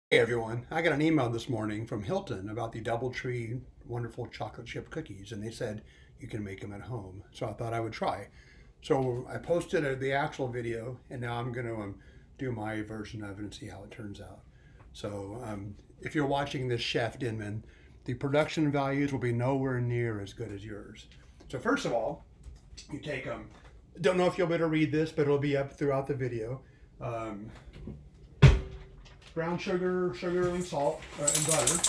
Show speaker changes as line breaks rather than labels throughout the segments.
Hey everyone, I got an email this morning from Hilton about the DoubleTree wonderful chocolate chip cookies, and they said you can make them at home. So I thought I would try. So I posted the actual video, and now I'm going to do my version of it and see how it turns out. So if you're watching this Chef Denman, the production values will be nowhere near as good as yours. So first of all, you take them. Don't know if you'll be able to read this, but it'll be up throughout the video. Um, Brown sugar, and salt, and butter.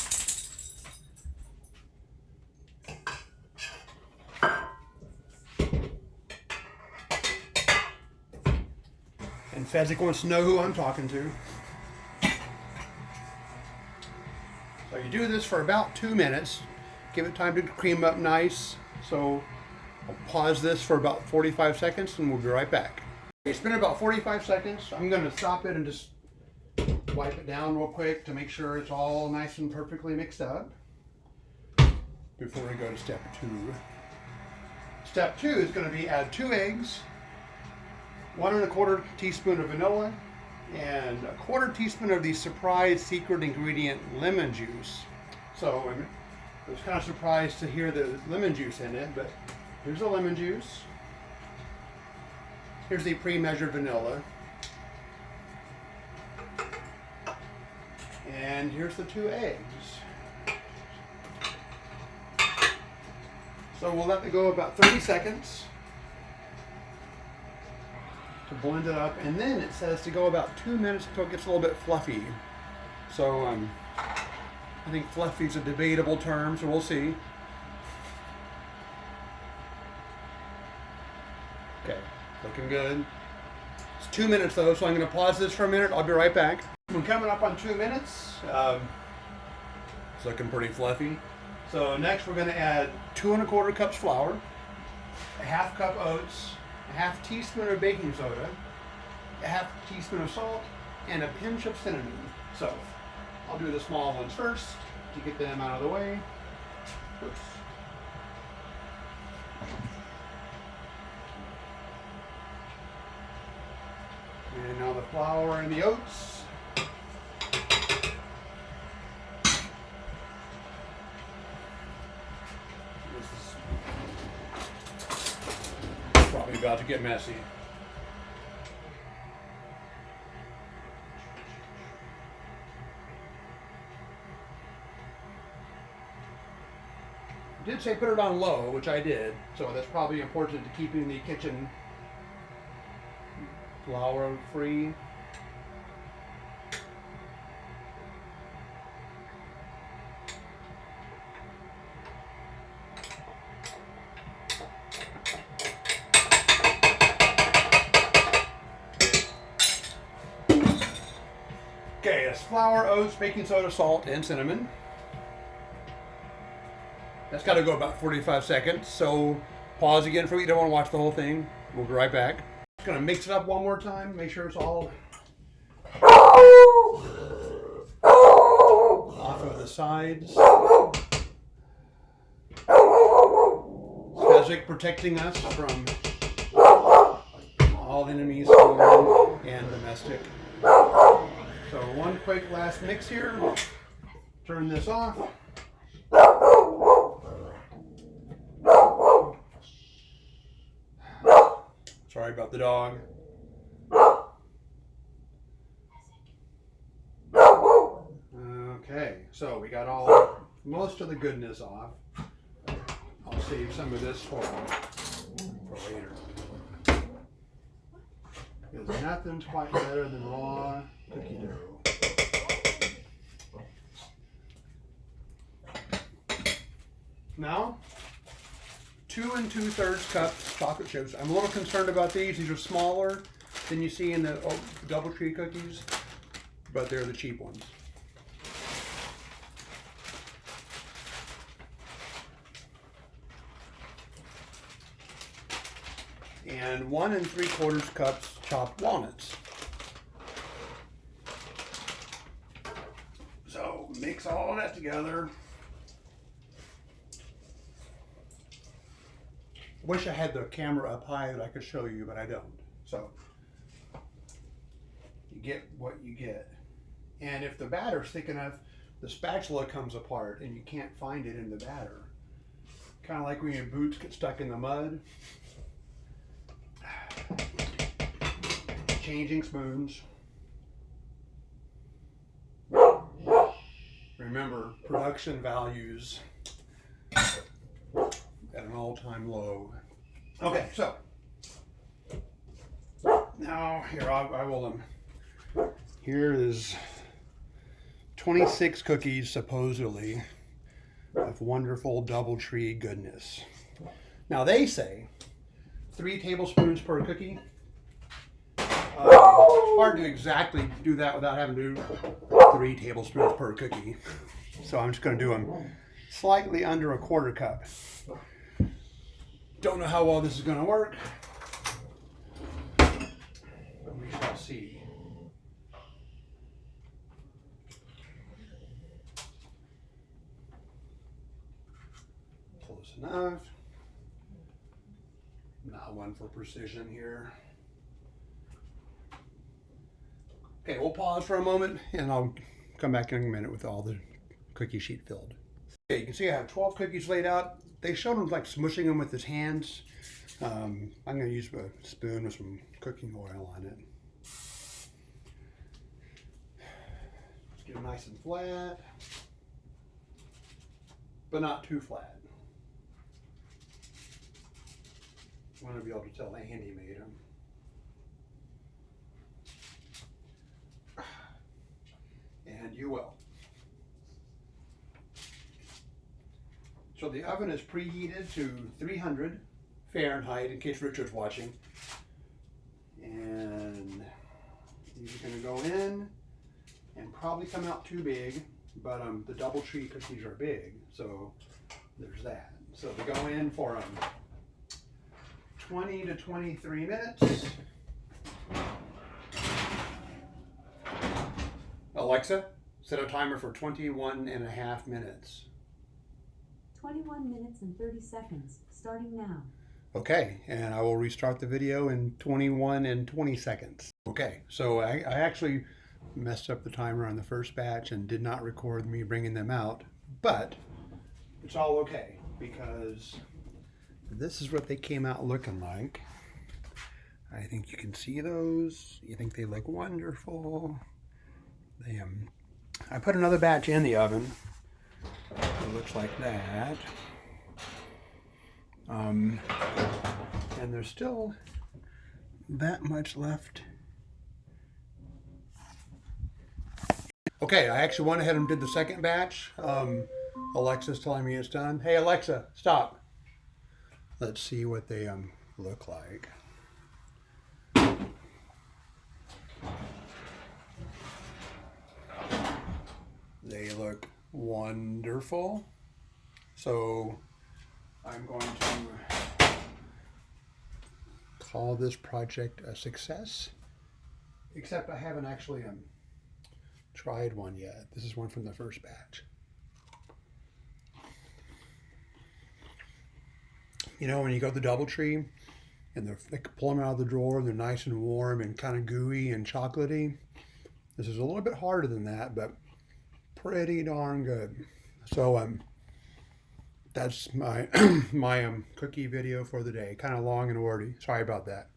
And Fezzik wants to know who I'm talking to. So you do this for about 2 minutes. Give it time to cream up nice. So I'll pause this for about 45 seconds and we'll be right back. It's been about 45 seconds. I'm going to stop it and just wipe it down real quick to make sure it's all nice and perfectly mixed up before we go to step 2. Step 2 is going to be add 2 eggs, 1 1/4 teaspoon of vanilla, and 1/4 teaspoon of the surprise secret ingredient lemon juice. So I was kind of surprised to hear the lemon juice in it, but here's the lemon juice. Here's the pre-measured vanilla. And here's the 2 eggs. So we'll let it go about 30 seconds to blend it up. And then it says to go about 2 minutes until it gets a little bit fluffy. So I think fluffy is a debatable term, so we'll see. Okay, looking good. It's 2 minutes though, so I'm going to pause this for a minute. I'll be right back. We're coming up on 2 minutes. It's looking pretty fluffy. So next we're going to add 2 1/4 cups flour, a 1/2 cup oats, a 1/2 teaspoon of baking soda, a 1/2 teaspoon of salt, and a pinch of cinnamon. So I'll do the small ones first to get them out of the way. Oops. And now the flour and the oats. Probably about to get messy. I did say put it on low, which I did, so that's probably important to keeping the kitchen flour free. Okay, it's flour, oats, baking soda, salt, and cinnamon. That's got to go about 45 seconds, so pause again for you don't want to watch the whole thing. We'll be right back. Just going to mix it up one more time, make sure it's all off of the sides. Fezzik protecting us from all enemies, foreign and domestic. So one quick last mix here. Turn this off. Sorry about the dog. Okay, so we got most of the goodness off. I'll save some of this for later. Because nothing's quite better than raw cookie dough. Now, 2 2/3 cups chocolate chips. I'm a little concerned about these. These are smaller than you see in the DoubleTree cookies, but they're the cheap ones. And 1 3/4 cups chopped walnuts. So mix all of that together. Wish I had the camera up high that I could show you, but I don't. So you get what you get. And if the batter's thick enough, the spatula comes apart and you can't find it in the batter. Kind of like when your boots get stuck in the mud. Changing spoons. Remember, production values at an all-time low. Okay, so now here I will. Here is 26 cookies supposedly of wonderful DoubleTree goodness. Now they say 3 tablespoons per cookie. Hard to exactly do that without having to do 3 tablespoons per cookie. So I'm just going to do them slightly under a 1/4 cup. Don't know how well this is going to work, but we shall see. Close enough. Not one for precision here. Okay, we'll pause for a moment and I'll come back in a minute with all the cookie sheet filled. Okay, you can see I have 12 cookies laid out. They showed him like smushing them with his hands. I'm going to use a spoon with some cooking oil on it. Let's get it nice and flat, but not too flat. I want to be able to tell Andy made them. And you will. So the oven is preheated to 300 Fahrenheit in case Richard's watching. And these are going to go in and probably come out too big, but the DoubleTree cookies are big, so there's that. So they go in for 20 to 23 minutes. Alexa, set a timer for 21.5 minutes.
21 minutes and 30 seconds, starting now.
Okay, and I will restart the video in 21 and 20 seconds. Okay, so I actually messed up the timer on the first batch and did not record me bringing them out, but it's all okay because this is what they came out looking like. I think you can see those. You think they look wonderful. I put another batch in the oven. It looks like that. And there's still that much left. Okay, I actually went ahead and did the second batch. Alexa's telling me it's done. Hey Alexa, stop. Let's see what they look like. They look wonderful. So I'm going to call this project a success, except I haven't actually tried one yet. This is one from the first batch. You know, when you go to the DoubleTree and they pull them out of the drawer and they're nice and warm and kind of gooey and chocolatey. This is a little bit harder than that, but pretty darn good. So that's my my cookie video for the day. Kind of long and wordy. Sorry about that.